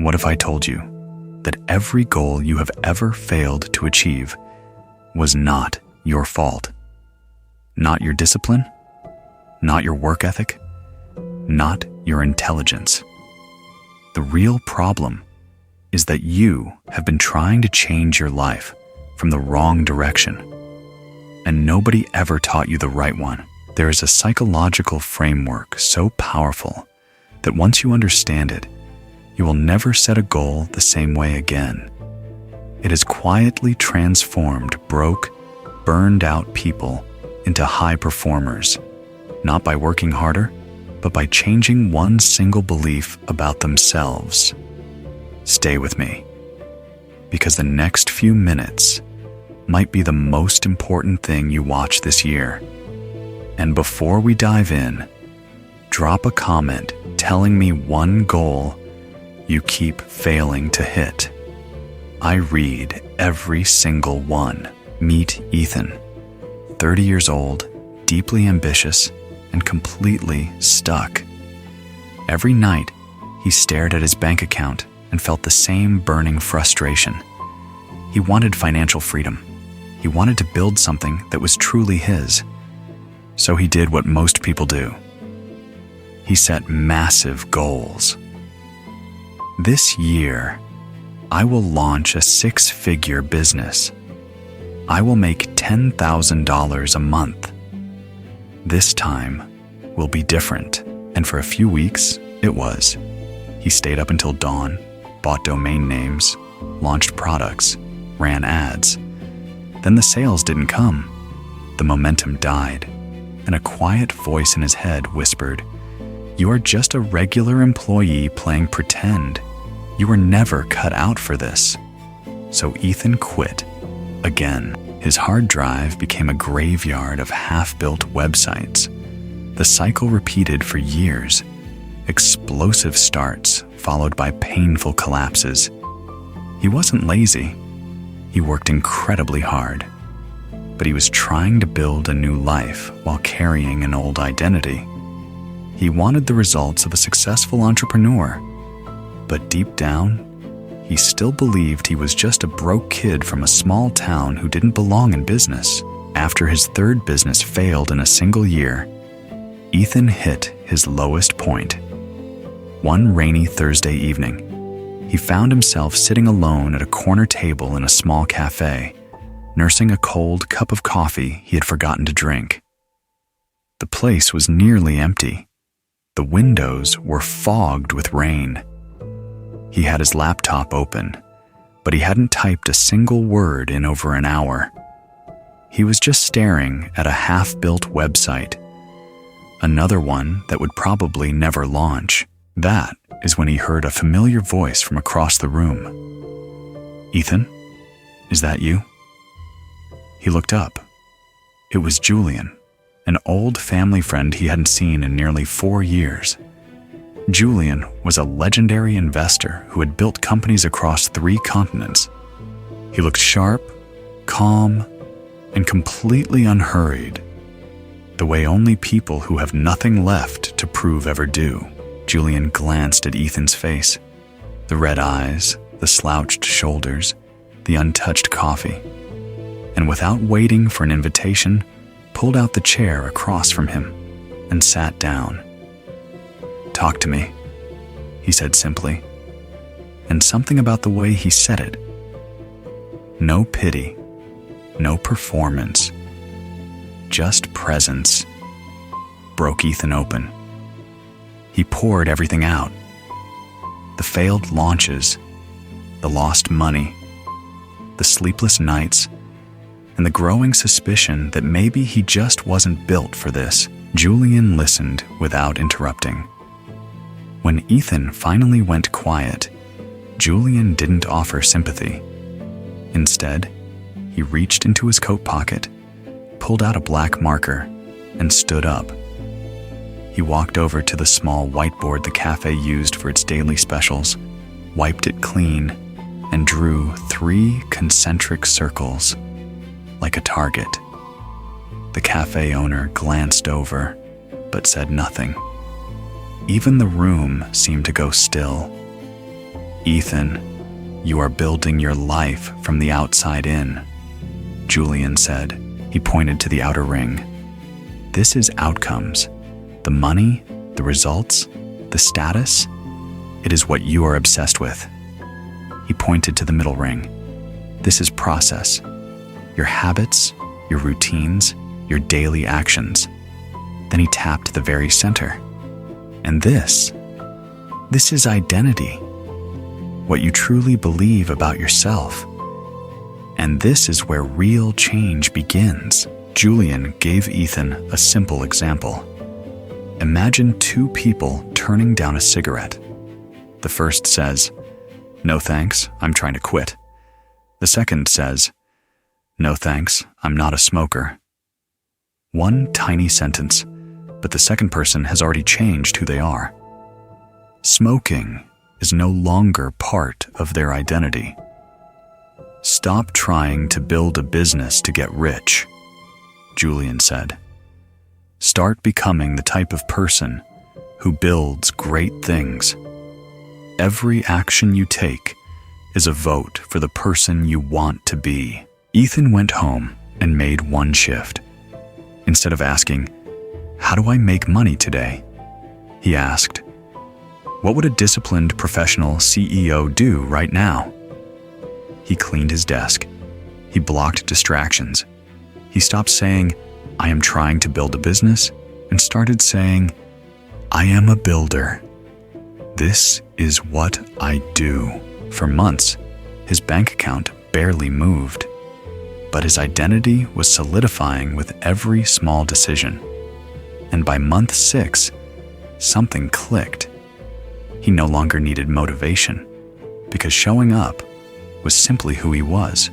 What if I told you that every goal you have ever failed to achieve was not your fault? Not your discipline, not your work ethic, not your intelligence. The real problem is that you have been trying to change your life from the wrong direction, and nobody ever taught you the right one. There is a psychological framework so powerful that once you understand it, you will never set a goal the same way again. It has quietly transformed broke, burned-out people into high performers, not by working harder, but by changing one single belief about themselves. Stay with me, because the next few minutes might be the most important thing you watch this year. And before we dive in, drop a comment telling me one goal you keep failing to hit. I read every single one. Meet Ethan, 30 years old, deeply ambitious, and completely stuck. Every night, he stared at his bank account and felt the same burning frustration. He wanted financial freedom. He wanted to build something that was truly his. So he did what most people do. He set massive goals. This year, I will launch a 6-figure business. I will make $10,000 a month. This time will be different. And for a few weeks, it was. He stayed up until dawn, bought domain names, launched products, ran ads. Then the sales didn't come. The momentum died, and a quiet voice in his head whispered, "You are just a regular employee playing pretend. You were never cut out for this." So Ethan quit. Again, his hard drive became a graveyard of half-built websites. The cycle repeated for years. Explosive starts followed by painful collapses. He wasn't lazy. He worked incredibly hard. But he was trying to build a new life while carrying an old identity. He wanted the results of a successful entrepreneur. But deep down, he still believed he was just a broke kid from a small town who didn't belong in business. After his third business failed in a single year, Ethan hit his lowest point. One rainy Thursday evening, he found himself sitting alone at a corner table in a small cafe, nursing a cold cup of coffee he had forgotten to drink. The place was nearly empty. The windows were fogged with rain. He had his laptop open, but he hadn't typed a single word in over an hour. He was just staring at a half-built website, another one that would probably never launch. That is when he heard a familiar voice from across the room. "Ethan, is that you?" He looked up. It was Julian, an old family friend he hadn't seen in nearly 4 years. Julian was a legendary investor who had built companies across 3 continents. He looked sharp, calm, and completely unhurried, the way only people who have nothing left to prove ever do. Julian glanced at Ethan's face, the red eyes, the slouched shoulders, the untouched coffee, and without waiting for an invitation, pulled out the chair across from him and sat down. "Talk to me," he said simply, and something about the way he said it, no pity, no performance, just presence, broke Ethan open. He poured everything out. The failed launches, the lost money, the sleepless nights, and the growing suspicion that maybe he just wasn't built for this. Julian listened without interrupting. When Ethan finally went quiet, Julian didn't offer sympathy. Instead, he reached into his coat pocket, pulled out a black marker, and stood up. He walked over to the small whiteboard the cafe used for its daily specials, wiped it clean, and drew 3 concentric circles, like a target. The cafe owner glanced over, but said nothing. Even the room seemed to go still. "Ethan, you are building your life from the outside in," Julian said. He pointed to the outer ring. "This is outcomes. The money, the results, the status. It is what you are obsessed with." He pointed to the middle ring. "This is process. Your habits, your routines, your daily actions." Then he tapped the very center. "And this is identity. What you truly believe about yourself. And this is where real change begins." Julian gave Ethan a simple example. Imagine two people turning down a cigarette. The first says, "No thanks, I'm trying to quit." The second says, "No thanks, I'm not a smoker." One tiny sentence, but the second person has already changed who they are. Smoking is no longer part of their identity. "Stop trying to build a business to get rich," Julian said. "Start becoming the type of person who builds great things. Every action you take is a vote for the person you want to be." Ethan went home and made one shift. Instead of asking, "How do I make money today?" he asked, "What would a disciplined professional CEO do right now?" He cleaned his desk. He blocked distractions. He stopped saying, "I am trying to build a business," and started saying, "I am a builder. This is what I do." For months, his bank account barely moved, but his identity was solidifying with every small decision. And by month 6, something clicked. He no longer needed motivation, because showing up was simply who he was.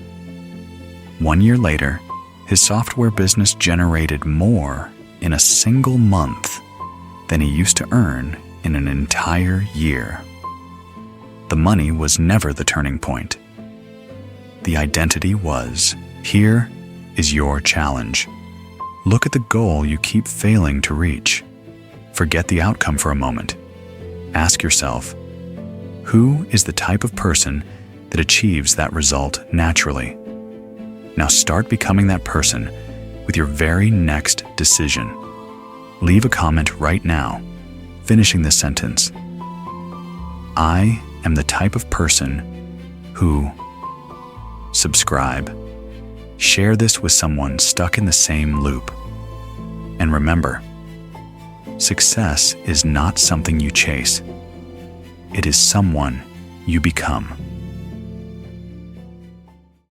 1 year later, his software business generated more in a single month than he used to earn in an entire year. The money was never the turning point. The identity was. Here is your challenge. Look at the goal you keep failing to reach. Forget the outcome for a moment. Ask yourself, who is the type of person that achieves that result naturally? Now start becoming that person with your very next decision. Leave a comment right now, finishing this sentence. "I am the type of person who..." Subscribe. Share this with someone stuck in the same loop. And remember, success is not something you chase. It is someone you become.